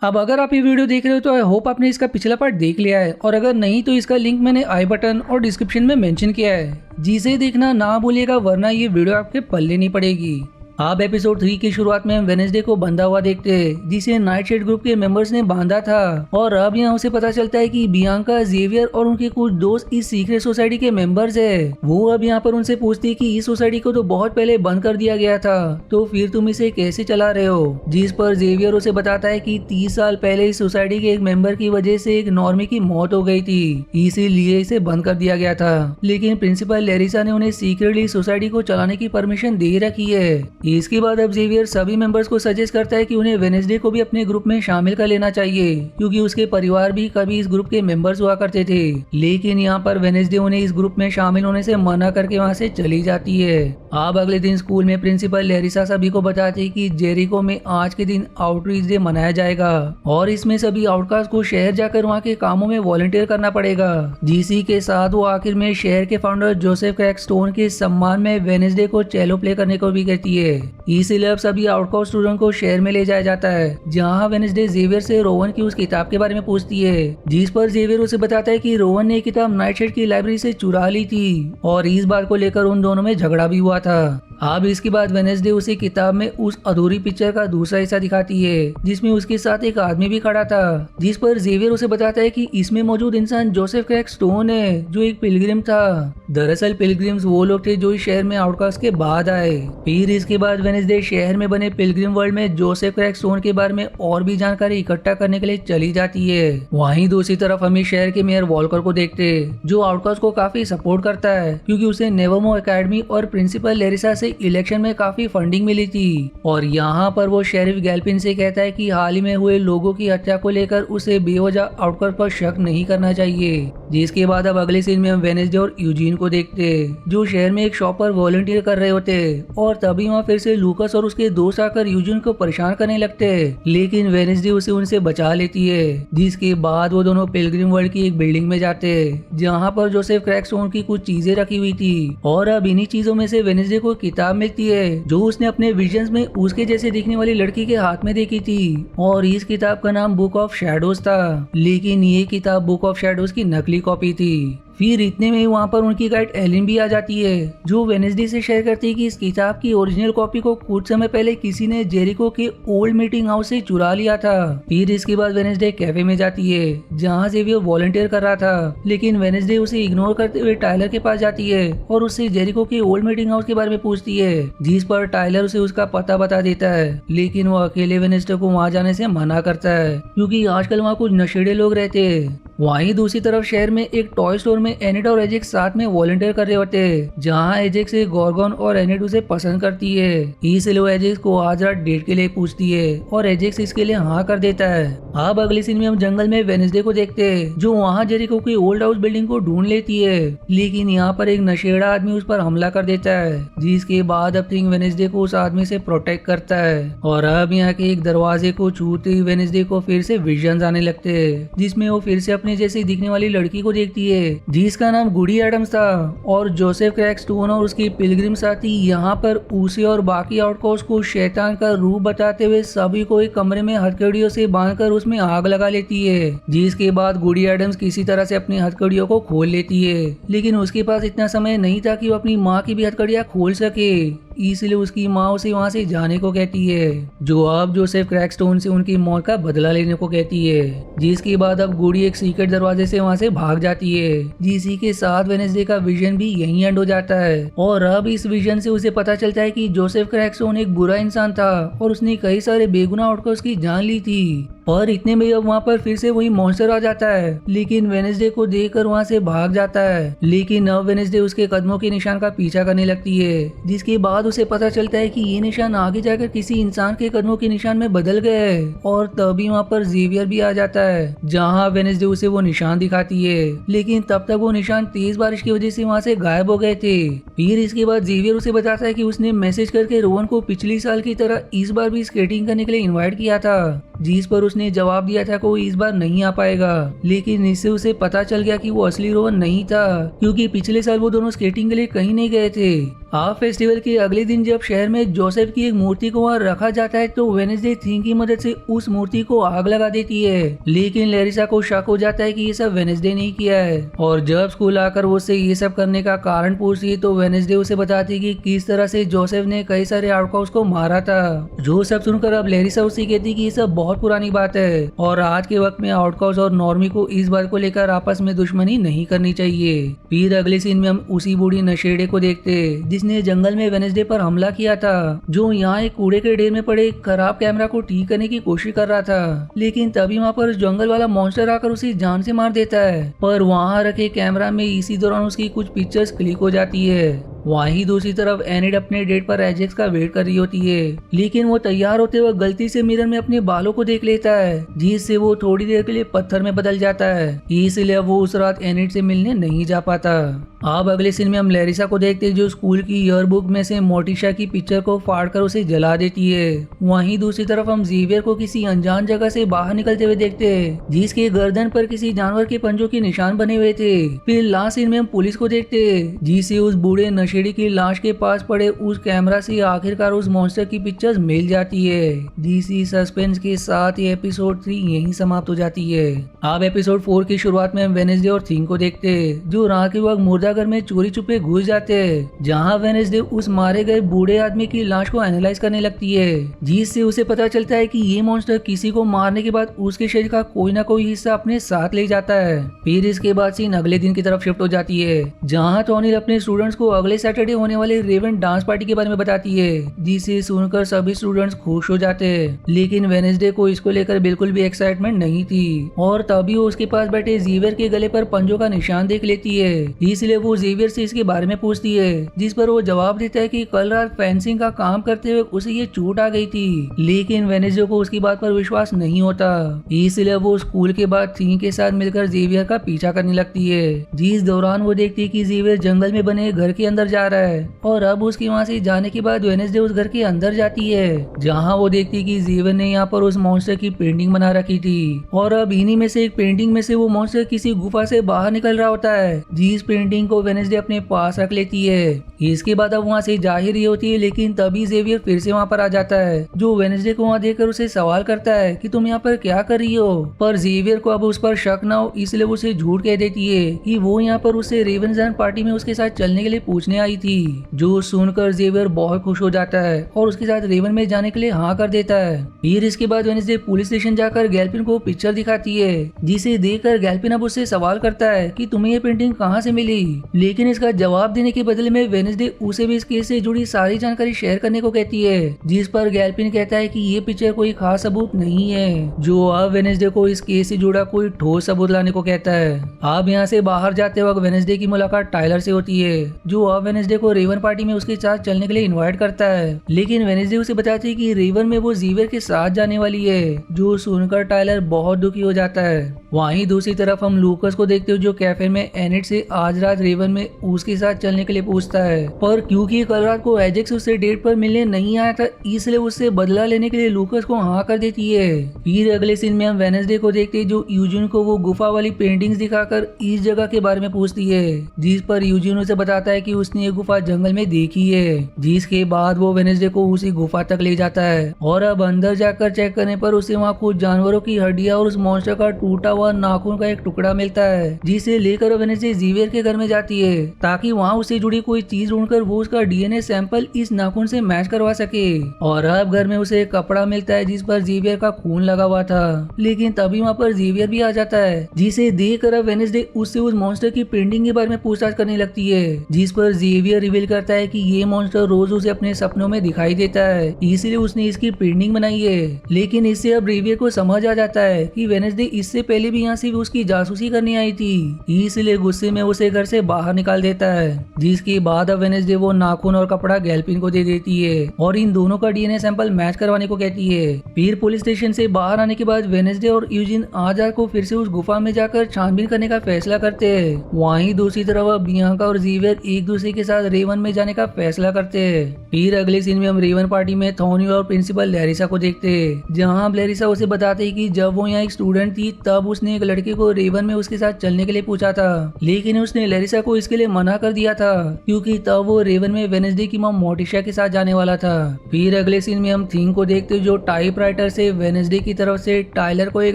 अब अगर आप ये वीडियो देख रहे हो तो आई होप आपने इसका पिछला पार्ट देख लिया है, और अगर नहीं तो इसका लिंक मैंने आई बटन और डिस्क्रिप्शन में मेंशन किया है, जिसे देखना ना भूलिएगा, वरना ये वीडियो आपके पल्ले नहीं पड़ेगी। अब एपिसोड 3 की शुरुआत में हम वेनेसडे को बंधा हुआ देखते हैं, जिसे नाइटशेड ग्रुप के मेंबर्स ने बांधा था। और अब यहाँ उसे पता चलता है कि बियांका, जेवियर और उनके कुछ दोस्त इस सीक्रेट सोसाइटी के मेंबर्स है। वो अब यहाँ पर उनसे पूछती है कि इस सोसाइटी को तो बहुत पहले बंद कर दिया गया था, तो फिर तुम इसे कैसे चला रहे हो। जिस पर जेवियर उसे बताता है कि 30 साल पहले इस सोसाइटी के एक मेंबर की वजह से एक नॉर्मी की मौत हो गई थी, इसीलिए इसे बंद कर दिया गया था। लेकिन प्रिंसिपल लेरिसा ने उन्हें सीक्रेटली सोसाइटी को चलाने की परमिशन दे रखी है। इसके बाद अब जेवियर सभी मेंबर्स को सजेस्ट करता है कि उन्हें वेनेसडे को भी अपने ग्रुप में शामिल कर लेना चाहिए, क्योंकि उसके परिवार भी कभी इस ग्रुप के मेंबर्स हुआ करते थे। लेकिन यहाँ पर वेनेसडे उन्हें इस ग्रुप में शामिल होने से मना करके वहाँ से चली जाती है। अब अगले दिन स्कूल में प्रिंसिपल लेरिसा सभी को बताती है कि जेरिको में आज के दिन आउटरीच डे मनाया जाएगा, और इसमें सभी आउटकास्ट को शहर जाकर वहाँ के कामों में वॉलंटियर करना पड़ेगा। जिसी के साथ वो आखिर में शहर के फाउंडर जोसेफ क्रैकस्टोन के सम्मान में वेनेसडे को चेलो प्ले करने को भी कहती है। इसलिए अब सभी आउटकास्ट स्टूडेंट को शहर में ले जाया जाता है, जहाँ वेनेसडे जेवियर से रोवन की उस किताब के बारे में पूछती है, जिस पर जेवियर उसे बताता है कि रोवन ने किताब नाइटशेड की लाइब्रेरी से चुरा ली थी, और इस बात को लेकर उन दोनों में झगड़ा भी हुआ था। अब इसके बाद वेनेसडे उसे किताब में उस अधूरी पिक्चर का दूसरा हिस्सा दिखाती है, जिसमें उसके साथ एक आदमी भी खड़ा था। जिस पर जेवियर उसे बताता है कि इसमें मौजूद इंसान जोसेफ क्रैकस्टोन है, जो एक पिलग्रिम था। दरअसल पिलग्रिम्स वो लोग थे जो इस शहर में आउटकास्ट के बाद आए। फिर इसके बाद वेनेसडे शहर में बने पिलग्रिम वर्ल्ड में जोसेफ क्रैकस्टोन के बारे में और भी जानकारी इकट्ठा करने के लिए चली जाती है। वहीं दूसरी तरफ हम इस शहर के मेयर वॉलकर को देखते, जो आउटकास्ट को काफी सपोर्ट करता है, क्योंकि उसे नेवोमो एकेडमी और प्रिंसिपल लेरिसा से इलेक्शन में काफी फंडिंग मिली थी। और यहाँ पर वो शेरिफ गैल्पिन से कहता है कि हाल ही में हुए लोगों की हत्या को लेकर उसे बेवजह आउटकास्ट पर शक नहीं करना चाहिए। जिसके बाद अब अगले सीन में हम वेनेसडे और यूजीन को देखते, जो शहर में एक शॉप पर वॉलंटियर कर रहे होते, और तभी वहाँ फिर से लूकस और उसके दोस्त आकर यूजीन को परेशान करने लगते। लेकिन वेनेसडे उसे उनसे बचा लेती है। जिसके बाद वो दोनों पिलग्रिम वर्ल्ड की एक बिल्डिंग में जाते, जहाँ पर जोसेफ क्रैकस्टोन की कुछ चीजें रखी हुई थी। और अब इन्हीं चीजों में से वेनेसडे को किताब मिलती है, जो उसने अपने विजन्स में उसके जैसे दिखने वाली लड़की के हाथ में देखी थी। और इस किताब का नाम बुक ऑफ शैडोज था, लेकिन ये किताब बुक ऑफ शैडोज की नकली कॉपी थी। फिर इतने में वहाँ पर उनकी गाइड एलिन भी आ जाती है, जो वेनेसडे से शेयर करती है कि इस किताब की ओरिजिनल कॉपी को कुछ समय पहले किसी ने जेरिको के ओल्ड मीटिंग हाउस से चुरा लिया था। फिर इसके बाद वेनेसडे कैफे में जाती है, जहाँ से वो वॉलंटियर कर रहा था। लेकिन वेनेसडे उसे इग्नोर करते हुए टाइलर के पास जाती है और उससे जेरिको के ओल्ड मीटिंग हाउस के बारे में पूछती है, जिस पर टाइलर उसे उसका पता बता देता है। लेकिन वो अकेले वेनेसडे को वहाँ जाने से मना करता है, क्योंकि आजकल वहाँ कुछ नशेड़े लोग रहते हैं। वहीं दूसरी तरफ शहर में एक टॉय स्टोर में एनिड और एजेक्स साथ में वॉलंटियर कर रहे होते हैं, जहाँ एजेक्स से गॉर्गन और एनिड उसे पसंद करती है। इसलिए वो एजेक्स को आज रात डेट के लिए पूछती है, और एजेक्स इसके लिए हाँ कर देता है। अब अगले सीन में हम जंगल में वेनेसडे को देखते हैं, जो वहाँ जेरिको की ओल्ड हाउस बिल्डिंग को ढूंढ लेती है। लेकिन यहाँ पर एक नशेड़ा आदमी उस पर हमला कर देता है, जिसके बाद अब थिंग वेनेसडे को उस आदमी से प्रोटेक्ट करता है। और अब यहाँ के एक दरवाजे को छूते ही वेनेसडे को फिर से विजन्स आने लगते हैं, जिसमें वो फिर से अपने जैसी दिखने वाली लड़की को देखती है, जिसका नाम गुडी एडम्स था। और जोसेफ क्रैकस्टोन और उसके पिलग्रिम साथी यहाँ पर उसे और बाकी आउटकास्ट को शैतान का रूप बताते हुए सभी को एक कमरे में हथकड़ियों से बांधकर उसमें आग लगा लेती है। जिसके बाद गुडी एडम्स किसी तरह से अपनी हथकड़ियों को खोल लेती है, लेकिन उसके पास इतना समय नहीं था कि वो अपनी माँ की भी हथकड़ियाँ खोल सके। इसलिए उसकी माँ उसे वहाँ से जाने को कहती है, जो अब जोसेफ क्रैकस्टोन से उनकी मौत का बदला लेने को कहती है। जिसके बाद अब गुडी एक सीक्रेट दरवाजे से वहाँ से भाग जाती है। जिसी के साथ वेनेसडे का विजन भी यहीं एंड हो जाता है। और अब इस विजन से उसे पता चलता है कि जोसेफ क्रैकस्टोन एक बुरा इंसान था, और उसने कई सारे बेगुनाह आउटकास्ट की जान ली थी। और इतने में अब वहाँ पर फिर से वही मॉन्स्टर आ जाता है, लेकिन वेनेसडे को देखकर वहाँ से भाग जाता है। लेकिन अब वेनेसडे उसके कदमों के निशान का पीछा करने लगती है, जिसके बाद उसे पता चलता है कि ये निशान आगे जाकर किसी इंसान के कदमों के निशान में बदल गए है। और तभी वहाँ पर जेवियर भी आ जाता है, जहाँ वेनेसडे उसे वो निशान दिखाती है। लेकिन तब तक वो निशान तेज बारिश की वजह से वहाँ से गायब हो गए थे। फिर इसके बाद जेवियर उसे बताता है कि उसने मैसेज करके रोवन को पिछली साल की तरह इस बार भी स्केटिंग करने के लिए इन्वाइट किया था। जिस पर उसने जवाब दिया था कि वो इस बार नहीं आ पाएगा। लेकिन इससे उसे पता चल गया कि वो असली रोहन नहीं था, क्योंकि पिछले साल वो दोनों स्केटिंग के लिए कहीं नहीं गए थे। आप फेस्टिवल के अगले दिन जब शहर में जोसेफ की एक मूर्ति को वहाँ रखा जाता है तो वेनेसडे थिंग की मदद से उस मूर्ति को आग लगा देती है। लेकिन लैरिसा को शक हो जाता है कि ये सब वेनेसडे ने किया है, और जब स्कूल आकर वो उससे ये सब करने का कारण पूछती है तो वेनेसडे उसे बताती है कि किस तरह से जोसेफ ने कई सारे आउटकास्ट को मारा था। जो सब सुनकर अब लैरिसा उससे कहती कि ये सब बहुत पुरानी बात है और आज के वक्त में आउटकास्ट और नॉर्मी को इस बात को लेकर आपस में दुश्मनी नहीं करनी चाहिए। फिर अगले सीन में हम उसी बूढ़ी नशेड़े को देखते जिसने जंगल में वेनेसडे पर हमला किया था, जो यहाँ एक कूड़े के ढेर में पड़े एक खराब कैमरा को ठीक करने की कोशिश कर रहा था। लेकिन तभी वहाँ पर जंगल वाला मॉन्स्टर आकर उसे जान से मार देता है, पर वहाँ रखे कैमरा में इसी दौरान उसकी कुछ पिक्चर्स क्लिक हो जाती है। वहीं दूसरी तरफ एनिड अपने डेट पर एजेक्स का वेट कर रही होती है, लेकिन वो तैयार होते वक्त गलती से मिरर में अपने बालों को देख लेता है, जिससे वो थोड़ी देर के लिए पत्थर में बदल जाता है। इसलिए वो उस रात एनिड से मिलने नहीं जा पाता। अब अगले सीन में हम लैरिसा को देखते हैं जो स्कूल की ईयरबुक में से मोटिशा की पिक्चर को फाड़कर उसे जला देती है। वहीं दूसरी तरफ हम जेवियर को किसी अनजान जगह से बाहर निकलते हुए देखते हैं, जिसके गर्दन पर किसी जानवर के पंजों के निशान बने हुए थे। फिर लास्ट सीन में हम पुलिस को देखते हैं, जिसे उस बूढ़े नशेड़ी की लाश के पास पड़े उस कैमरा से आखिरकार उस मॉन्स्टर की पिक्चर्स मिल जाती है। डीसी सस्पेंस के साथ ये एपिसोड 3 यहीं समाप्त हो जाती है। अब एपिसोड 4 की शुरुआत में हम वेनेसडे और थिंग को देखते हैं, जो रात के वक्त मुर्दाघर में चोरी छुपे घुस जाते हैं, जहां वेनेसडे उस मारे गए बूढ़े आदमी की लाश को एनालाइज करने लगती है, जिससे उसे पता चलता है कि ये मॉन्स्टर किसी को मारने के बाद उसके शरीर का कोई ना कोई हिस्सा अपने साथ ले जाता है। फिर इसके बाद सीन अगले दिन की तरफ शिफ्ट हो जाती है, जहाँ टॉनिल अपने स्टूडेंट्स को अगले सैटरडे होने वाले रेवन डांस पार्टी के बारे में बताती है, जिसे सुनकर सभी स्टूडेंट्स खुश हो जाते हैं। लेकिन वेनेसडे को इसको लेकर बिल्कुल भी एक्साइटमेंट नहीं थी, और तभी वो उसके पास बैठे जेवियर के गले पर पंजों का निशान देख लेती है। इसलिए वो जेवियर से इसके बारे में पूछती है, जिस पर वो जवाब देता है कि कल रात फेंसिंग का काम करते हुए उसे ये चोट आ गई थी। लेकिन वेनेसडे को उसकी बात पर विश्वास नहीं होता, इसलिए वो स्कूल के बाद थिंग के साथ मिलकर जेवियर का पीछा करने लगती है, जिस दौरान वो देखती है कि जेवियर जंगल में बने घर के अंदर जा रहा है। और अब उसके वहाँ से जाने के बाद वेनेसडे उस घर के अंदर जाती है, जहाँ वो देखती है कि जेवियर ने यहाँ पर उस मॉन्स्टर की पेंटिंग बना रखी थी, और अब इन्हीं में से एक पेंटिंग में से वो मॉन्स्टर किसी गुफा से बाहर निकल रहा होता है, जिस पेंटिंग को वेनेसडे अपने पास रख लेती है। इसके बाद अब वहाँ से जा ही रही होती है, लेकिन तभी जेवियर फिर से वहाँ पर आ जाता है, जो वेनेसडे को वहाँ देखकर उसे सवाल करता है कि तुम यहाँ पर क्या कर रही हो। पर जेवियर को अब उस पर शक ना हो, इसलिए वो उसे झूठ कह देती है कि वो यहाँ पर उसे रेवनजर्न पार्टी में उसके साथ चलने के लिए पूछने आई थी। जो सुनकर जेवियर बहुत खुश हो जाता है और उसके साथ रेवन में जाने के लिए हाँ कर देता है। फिर इसके बाद वेनेसडे पुलिस स्टेशन जाकर गैल्पिन को पिक्चर दिखाती है, जिसे देखकर गैल्पिन अब उससे सवाल करता है कि तुम्हें ये पेंटिंग कहाँ से मिली। लेकिन इसका जवाब देने के बदले में वेनेसडे उसे भी इस केस से जुड़ी सारी जानकारी शेयर करने को कहती है, जिस पर गैल्पिन कहता है कि ये पिक्चर कोई खास सबूत नहीं है, जो अब वेनेसडे को इस केस से जुड़ा कोई ठोस सबूत लाने को कहता है। अब यहाँ से बाहर जाते वक्त वेनेसडे की मुलाकात टाइलर से होती है, जो अब वेनेसडे को रेवन पार्टी में उसके साथ चलने के लिए इनवाइट करता है। लेकिन वेनेसडे उसे बताती है कि रेवन में वो जेवियर के साथ जाने वाली है, जो सुनकर टाइलर बहुत दुखी हो जाता है। वहीं दूसरी तरफ हम लूकस को देखते हो, जो कैफे में एनिड से आज रात रेवन में उसके साथ चलने के लिए पूछता है, पर क्योंकि कल रात को एजेक्स उससे डेट पर मिलने नहीं आया था, इसलिए उससे बदला लेने के लिए लूकस को हाँ कर देती है। फिर अगले सीन में हम वेनेसडे को देखते हैं, जो यूजिन को वो गुफा वाली पेंटिंग्स दिखाकर इस जगह के बारे में पूछती है, जिस पर यूजिन उसे बताता है कि उसने ये गुफा जंगल में देखी है, जिसके बाद वो वेनेसडे को उसी गुफा तक ले जाता है। और अब अंदर जाकर चेक करने पर उसे वहाँ कुछ जानवरों की हड्डियां और उस मॉन्स्टर का टूटा हुआ नाखून का एक टुकड़ा मिलता है, जिसे लेकर वेनेसडे जेवियर के घर में जाती है, ताकि वहाँ उससे जुड़ी कोई चीज ढूंढकर वो उसका डीएनए सैंपल इस नाखून से मैच करवा सके। और अब घर में उसे एक कपड़ा मिलता है जिस पर जेवियर का खून लगा हुआ था। लेकिन तभी वहाँ पर जेवियर भी आ जाता है, जिसे देखकर अब वेनेसडे उससे उस मॉन्स्टर की पेंटिंग के बारे में पूछताछ करने लगती है, जिस पर जेवियर रिवील करता है कि ये मॉन्स्टर रोज उसे अपने सपनों में दिखाई देता है, इसलिए उसने इसकी पेंटिंग बनाई है। लेकिन इससे अब जेवियर को समझ आ जाता है कि वेनेसडे इससे पहले भी यहाँ से उसकी जासूसी करने आई थी, इसलिए गुस्से में उसे घर से बाहर निकाल देता है, जिसके बाद अब वेनेसडे वो नाखून और कपड़ा गैल्पिन को दे देती है और इन दोनों का डीएनए सैंपल मैच करवाने को कहती है। फिर पुलिस स्टेशन से बाहर आने के बाद वेनेसडे और यूजिन आज रात को फिर से उस गुफा में जाकर छानबीन करने का फैसला करते हैं। वहीं दूसरी तरफ अब बियांका और जीवियर एक दूसरे के साथ रेवन में जाने का फैसला करते हैं। फिर अगले सीन में हम रेवन पार्टी में थॉनी और प्रिंसिपल लैरिसा को देखते हैं, जहां लैरिसा उसे बताते हैं कि जब वो यहाँ एक स्टूडेंट थी तब उसने एक लड़के को रेवन में उसके साथ चलने के लिए पूछा था, लेकिन उसने लैरिसा को इसके लिए मना कर दिया था क्योंकि तब वो रेवन में वेनेसडे की मॉम मोटिशा के साथ जाने वाला था। फिर अगले सीन में हम थिंग को देखते हैं, जो टाइपराइटर से वेनेसडे की तरफ से टाइलर को एक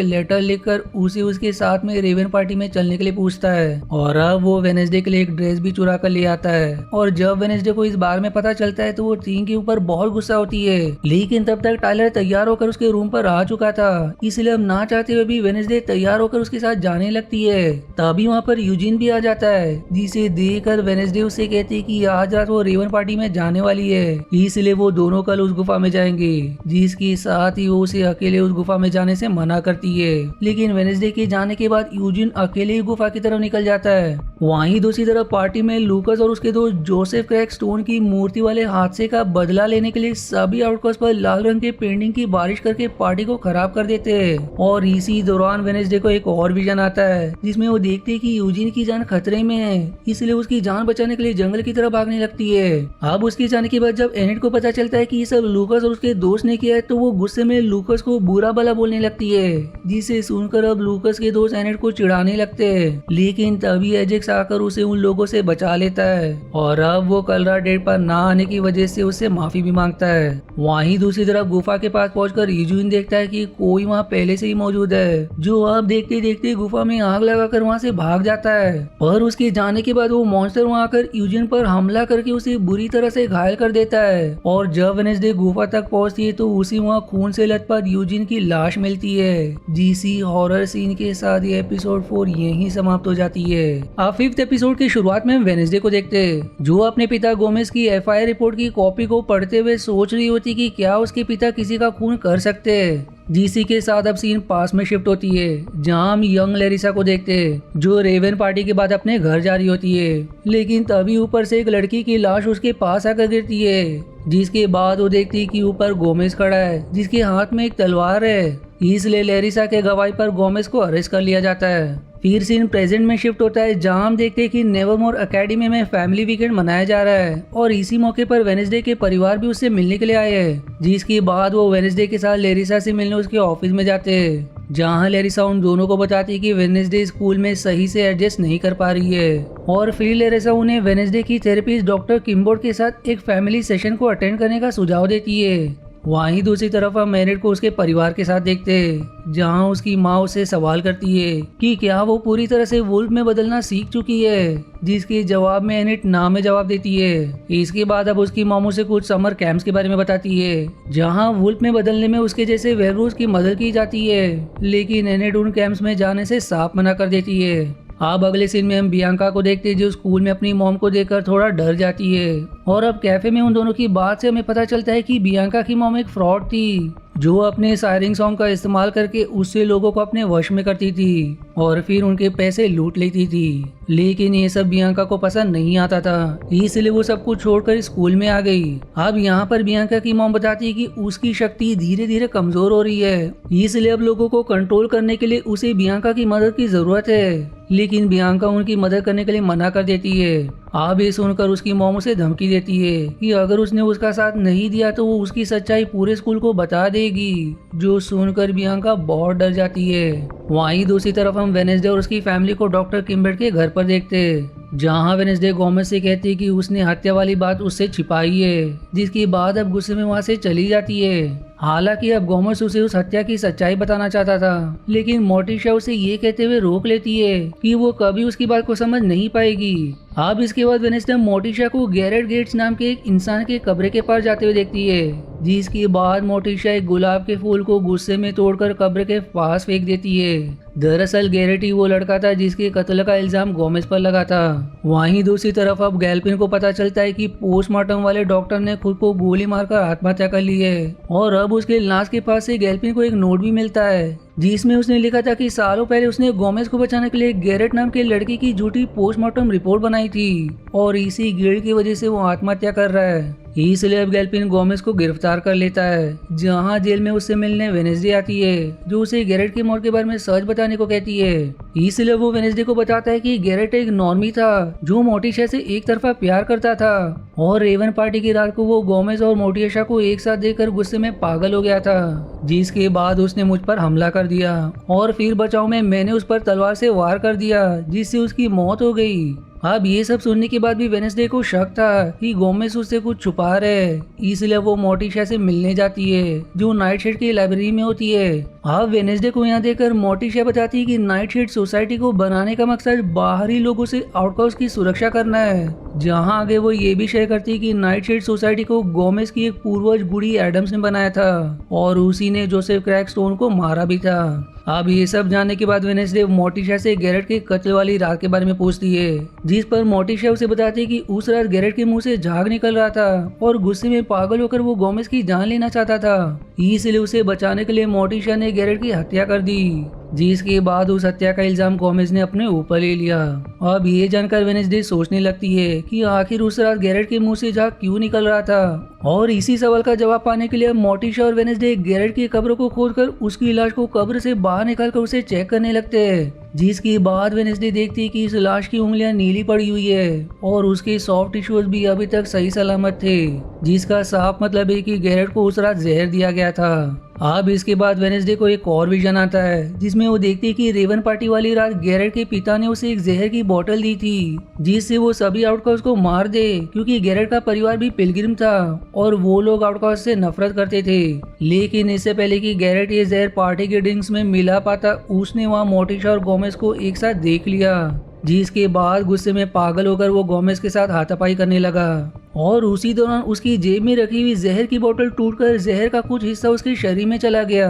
लेटर लिखकर उसे उसके साथ में रेवन पार्टी में चलने के लिए पूछता है और अब वो वेनेसडे के लिए एक ड्रेस भी चुरा कर ले आता है। और जब वेनेसडे को इस बारे में पता चलता है तो वो थिंग के ऊपर बहुत गुस्सा होती है, लेकिन तब तक टाइलर तैयार होकर उसके रूम पर आ चुका था, इसलिए अब ना चाहते हुए भी वेनेसडे तैयार होकर उसके साथ जाने लगती है। तभी वहाँ पर यूजिन भी आ जाता है, जिसे देखकर वेनेसडे उससे कहती है कि आज रात वो रेवन पार्टी में जाने वाली है, इसलिए वो दोनों कल उस गुफा में जाएंगे, जिसके साथ ही वो उसे अकेले उस गुफा में जाने से मना करती है। लेकिन वेनेसडे के जाने के बाद यूजिन अकेले ही गुफा की तरफ निकल जाता है। वहीं दूसरी तरफ पार्टी में लूकस और उसके दोस्त जोसेफ क्रैक स्टोन की मूर्ति वाले हादसे का बदला लेने के लिए सभी आउटकास्ट पर लाल रंग के पेंटिंग की बारिश करके पार्टी को खराब कर देते हैं। और इसी दौरान वेनेसडे को एक और विजन आता है, जिसमें वो देखते हैं कि यूजिन की जान खतरे में है, इसलिए उसकी जान बचाने के लिए जंगल की तरफ भागने लगती है। अब उसके जाने के बाद जब एनेट को पता चलता है कि ये सब लूकस और उसके दोस्त ने किया है तो वो गुस्से में लूकस को बुरा भला बोलने लगती है, जिसे सुनकर अब लूकस के दोस्त एनेट को चिढ़ाने लगते हैं। लेकिन तभी एजेक्स आकर उसे उन लोगों से बचा लेता है और अब वो कल रात डेट पर ना आने की वजह से उससे माफी भी मांगता है। वहीं दूसरी तरफ गुफा के पास पहुंचकर यूजिन देखता है कि कोई वहां पहले से ही मौजूद है, जो अब देखते देखते गुफा में आग लगाकर वहां से भाग जाता है। और उसके जाने के बाद वो मॉन्स्टर वहां आकर यूजिन पर हमला करके उसे बुरी तरह से घायल कर देता है। और जब वेनेसडे गुफा तक पहुंचती है तो उसे वहां खून से लथपथ यूजिन की लाश मिलती है। जीसी हॉरर सीन के साथ ये एपिसोड 4 यहीं समाप्त हो जाती है। अब 5th एपिसोड की शुरुआत में हम वेनेसडे को देखते हैं, जो अपने पिता गोमेज की एफआईआर रिपोर्ट की कॉपी को पढ़ते हुए सोच रही होती कि क्या उसके पिता किसी का खून कर सकते हैं। जीसी के साथ अब सीन पास में शिफ्ट होती है, जहां हम यंग लैरिसा को देखते हैं, जो रेवन पार्टी के बाद अपने घर जा रही होती है। लेकिन तभी ऊपर से एक लड़की की लाश उसके पास आकर गिरती है, जिसके बाद वो देखती है कि ऊपर गोमेज खड़ा है, जिसके हाथ में एक तलवार है। इसलिए लैरिसा के गवाही पर गोमेज को अरेस्ट कर लिया जाता है। फिर सीन प्रेजेंट में शिफ्ट होता है, जहां हम देखते हैं कि नेवरमोर एकेडमी में फैमिली वीकेंड मनाया जा रहा है और इसी मौके पर वेनेसडे के परिवार भी उससे मिलने के लिए आए हैं। जिसके बाद वो वेनेसडे के साथ लैरिसा से मिलने उसके ऑफिस में जाते हैं, जहां लैरिसा उन दोनों को बताती है कि वेनेसडे स्कूल में सही से एडजस्ट नहीं कर पा रही है। और फिर लैरिसा उन्हें वेनेसडे की थेरेपिस्ट डॉक्टर किम्बोर्ड के साथ एक फैमिली सेशन को अटेंड करने का सुझाव देती है। वहीं दूसरी तरफ हम एनेट को उसके परिवार के साथ देखते हैं, जहां उसकी माँ उसे सवाल करती है कि क्या वो पूरी तरह से वुल्फ में बदलना सीख चुकी है, जिसके जवाब में एनेट ना में जवाब देती है। इसके बाद अब उसकी मामू से कुछ समर कैंप्स के बारे में बताती है, जहां वुल्फ में बदलने में उसके जैसे वेयरवुल्फ की मदद की जाती है, लेकिन एनेट उन कैंप्स में जाने से साफ मना कर देती है। अब अगले सीन में हम बियांका को देखते हैं, जो स्कूल में अपनी मॉम को देखकर थोड़ा डर जाती है। और अब कैफे में उन दोनों की बात से हमें पता चलता है कि बियांका की मॉम एक फ्रॉड थी, जो अपने सायरिंग सॉन्ग का इस्तेमाल करके उससे लोगों को अपने वश में करती थी और फिर उनके पैसे लूट लेती थी। लेकिन ये सब बियांका को पसंद नहीं आता था, इसलिए वो सब कुछ छोड़कर स्कूल में आ गई। अब यहाँ पर बियांका की मॉम बताती है कि उसकी शक्ति धीरे धीरे कमजोर हो रही है, इसलिए अब लोगों को कंट्रोल करने के लिए उसे बियांका की मदद की जरूरत है। लेकिन बियांका उनकी मदद करने के लिए मना कर देती है। अब ये सुनकर उसकी मॉम उसे धमकी देती है कि अगर उसने उसका साथ नहीं दिया तो वो उसकी सच्चाई पूरे स्कूल को बता देगी, जो सुनकर बियांका बहुत डर जाती है। वहीं दूसरी तरफ हम वेनेसडे और उसकी फैमिली को डॉक्टर किम्बर्ट के घर पर देखते हैं, जहां वेनेसडे गोमेज से कहती है कि उसने हत्या वाली बात उससे छिपाई है, जिसके बाद अब गुस्से में वहां से चली जाती है। हालांकि अब गोमेज उसे उस हत्या की सच्चाई बताना चाहता था, लेकिन मोटिशा उसे ये कहते हुए रोक लेती है कि वो कभी उसकी बात को समझ नहीं पाएगी। अब इसके बाद वेनेसडे मोटिशा को गैरेट गेट्स नाम के एक इंसान के कब्र के पास जाते हुए देखती है, जिसके बाद मोटिशा एक गुलाब के फूल को गुस्से में तोड़कर कब्र के पास फेंक देती है, दरअसल गैरेट ही वो लड़का था जिसके कत्ल का इल्जाम गोमेज पर लगा था। वहीं दूसरी तरफ अब गैल्पिन को पता चलता है कि पोस्टमार्टम वाले डॉक्टर ने खुद को गोली मारकर आत्महत्या कर ली है और अब उसके लाश के पास से गैल्पिन को एक नोट भी मिलता है जिसमें उसने लिखा था कि सालों पहले उसने गोमेज को बचाने के लिए गैरेट नाम के लड़के की झूठी पोस्टमार्टम रिपोर्ट बनाई थी और इसी गिल्ड की वजह से वो आत्महत्या कर रहा है। इसलिए अब गैल्पिन गोमेज को गिरफ्तार कर लेता है, जहां जेल में उससे मिलने वेनेसडे आती है जो उसे गैरेट की मौत के बारे में सच बताने को कहती है। इसलिए वो वेनेसडे को बताता है कि गैरेट एक नॉर्मी था जो मोटिशा से एक तरफा प्यार करता था और रेवन पार्टी की रात को वो गोमेज और मोटिशा को एक साथ देखकर गुस्से में पागल हो गया था, जिसके बाद उसने मुझ पर हमला कर दिया और फिर बचाव में मैंने उस पर तलवार से वार कर दिया जिससे उसकी मौत हो गई। अब ये सब सुनने के बाद भी वेनेसडे को शक था कि गोमेज उससे कुछ छुपा रहे, इसलिए वो मोटिशा से मिलने जाती है जो नाइटशेड की लाइब्रेरी में होती है। अब वेनेसडे को यहाँ देखकर मोटिशा बताती है कि नाइटशेड सोसाइटी को बनाने का मकसद बाहरी लोगों से आउटकास्ट की सुरक्षा करना है, जहाँ आगे वो ये भी शेयर करती है कि नाइटशेड सोसाइटी को गोमेज की एक पूर्वज बूढ़ी एडम्स ने बनाया था और उसी ने जोसेफ क्रैकस्टोन को मारा भी था। अब ये सब जानने के बाद वेनेसडे मोटिशा से गैरेट के कत्ल वाली रात के बारे में पूछती है, जिस पर मोटिशा उसे बताती है कि उस रात गैरेट के मुंह से झाग निकल रहा था और गुस्से में पागल होकर वो गोमेज की जान लेना चाहता था, इसलिए उसे बचाने के लिए मोटिशा ने गैरेट की हत्या कर दी, जिसके बाद उस हत्या का इल्जाम गोमेज ने अपने ऊपर ले लिया। अब ये जानकर वेनेसडे सोचने लगती है कि आखिर उस रात गैरेट के मुंह से झाग क्यों निकल रहा था और इसी सवाल का जवाब पाने के लिए मोटिशा और वेनेसडे गैरेट की कब्र को खोदकर उसकी लाश को कब्र से बाहर निकालकर उसे चेक करने लगते हैं, जिसके बाद वेनेसडे देखती है कि इस लाश की उंगलियां नीली पड़ी हुई है और उसके सॉफ्ट टिश्यूज भी अभी तक सही सलामत थे, जिसका साफ मतलब है कि गैरेट को उस रात जहर दिया गया था। अब इसके बाद वेनेसडे को एक और विजन आता है जिसमें वो देखती है कि रेवन पार्टी वाली रात गैरेट के पिता ने उसे एक जहर की बोतल दी थी जिससे वो सभी आउटकास्ट को मार दे, क्योंकि गैरेट का परिवार भी पिलग्रिम था और वो लोग आउटकास्ट से नफरत करते थे। लेकिन इससे पहले कि गैरेट ये जहर पार्टी के ड्रिंक्स में मिला पाता, उसने वहाँ मोटिशा और गोमेज को एक साथ देख लिया, जिसके बाद गुस्से में पागल होकर वो गोमेज के साथ हाथापाई करने लगा और उसी दौरान उसकी जेब में रखी हुई जहर की बोतल टूटकर जहर का कुछ हिस्सा उसके शरीर में चला गया।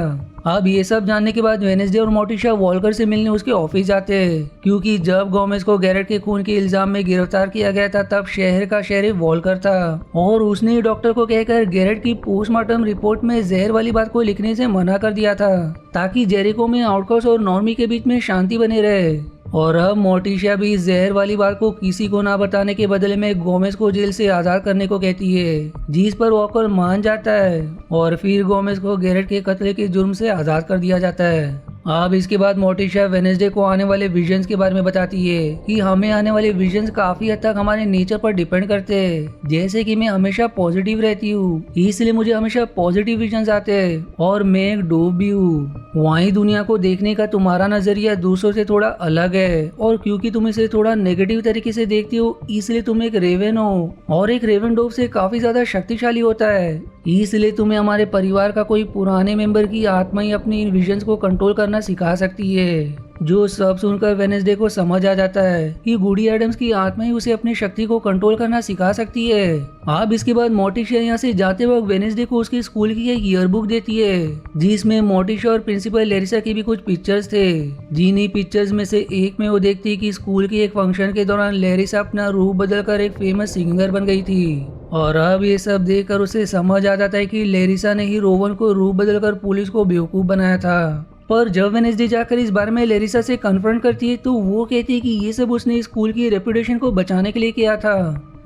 अब ये सब जानने के बाद वेनेसडे और मोटिशा वॉल्कर से मिलने उसके ऑफिस जाते हैं, क्योंकि जब गोमेज को गैरेट के खून के इल्जाम में गिरफ्तार किया गया था तब शहर का शरीफ वॉल्कर था और उसने डॉक्टर को कहकर गैरेट की पोस्टमार्टम रिपोर्ट में जहर वाली बात को लिखने से मना कर दिया था ताकि जेरिको में आउटकास्ट और नॉर्मी के बीच में शांति बने रहे। और अब मोटिशा भी जहर वाली बात को किसी को ना बताने के बदले में गोमेज को जेल से आजाद करने को कहती है, जिस पर वॉकर मान जाता है और फिर गोमेज को गैरेट के कत्ल के जुर्म से आजाद कर दिया जाता है। अब इसके बाद मोटिशा वेनेसडे को आने वाले विजन्स के बारे में बताती है कि हमें आने वाले विजन्स काफी हद तक हमारे नेचर पर डिपेंड करते हैं, जैसे कि मैं हमेशा पॉजिटिव रहती हूँ इसलिए मुझे हमेशा पॉजिटिव विजन्स आते हैं और मैं एक डोव भी हूँ। वहीं दुनिया को देखने का तुम्हारा नजरिया दूसरों से थोड़ा अलग है और क्योंकि तुम इसे थोड़ा नेगेटिव तरीके से देखती हो इसलिए तुम एक रेवन हो और एक रेवन डोव से काफी ज्यादा शक्तिशाली होता है, इसलिए तुम्हें हमारे परिवार का कोई पुराने मेंबर की आत्मा ही अपनी इन विजन्स को कंट्रोल करना सिखा सकती है। जो सब सुनकर वेनेसडे को समझ आ जाता है कि बूढ़ी एडम्स की आत्मा ही उसे अपनी शक्ति को कंट्रोल करना सिखा सकती है। अब इसके बाद मोटिशा यहाँ से जाते वक्त वेनेसडे को उसके स्कूल की एक ईयरबुक देती है जिसमें मोटिशा और प्रिंसिपल लेरिसा की भी कुछ पिक्चर्स थे। जिन्हीं पिक्चर्स में से एक में वो देखती है कि स्कूल के एक फंक्शन के दौरान लेरिसा अपना रूप बदलकर एक फेमस सिंगर बन गई थी और अब ये सब देखकर उसे समझ आ जाता है कि लेरिसा ने ही रोवन को रूप बदलकर पुलिस को बेवकूफ बनाया था। पर जब वेनेसडे जाकर इस बारे में लेरिसा से कन्फ्रंट करती है तो वो कहती है कि ये सब उसने स्कूल की रेपुटेशन को बचाने के लिए किया था।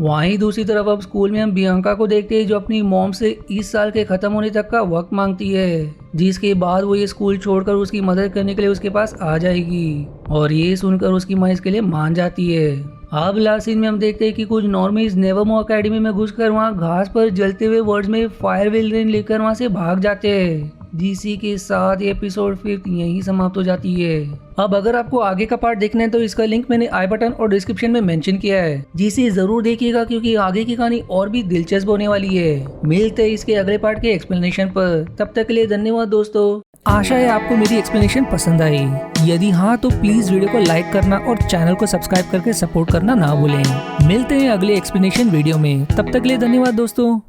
वहीं दूसरी तरफ अब स्कूल में हम बियांका को देखते हैं जो अपनी मॉम से इस साल के खत्म होने तक का वक्त मांगती है, जिसके बाद वो ये स्कूल छोड़कर उसकी मदद करने के लिए उसके पास आ जाएगी और ये सुनकर उसकी माँ इसके लिए मान जाती है। अब लास्ट सीन में हम देखते हैं कि कुछ नॉर्मीज नेवरमो एकेडमी में घुसकर वहाँ घास पर जलते हुए वर्ड्स में फायर विल रेन लिखकर वहाँ से भाग जाते हैं, जिसी के साथ एपिसोड फिर यहीं समाप्त हो जाती है। अब अगर आपको आगे का पार्ट देखना है तो इसका लिंक मैंने आई बटन और डिस्क्रिप्शन में मेंशन किया है, जिसे जरूर देखिएगा क्योंकि आगे की कहानी और भी दिलचस्प होने वाली है। मिलते हैं इसके अगले पार्ट के एक्सप्लेनेशन पर, तब तक के लिए धन्यवाद दोस्तों। आशा है आपको मेरी एक्सप्लेनेशन पसंद आई। यदि हाँ तो प्लीज वीडियो को लाइक करना और चैनल को सब्सक्राइब करके सपोर्ट करना ना भूलें। मिलते हैं अगले एक्सप्लेनेशन वीडियो में, तब तक के लिए धन्यवाद दोस्तों।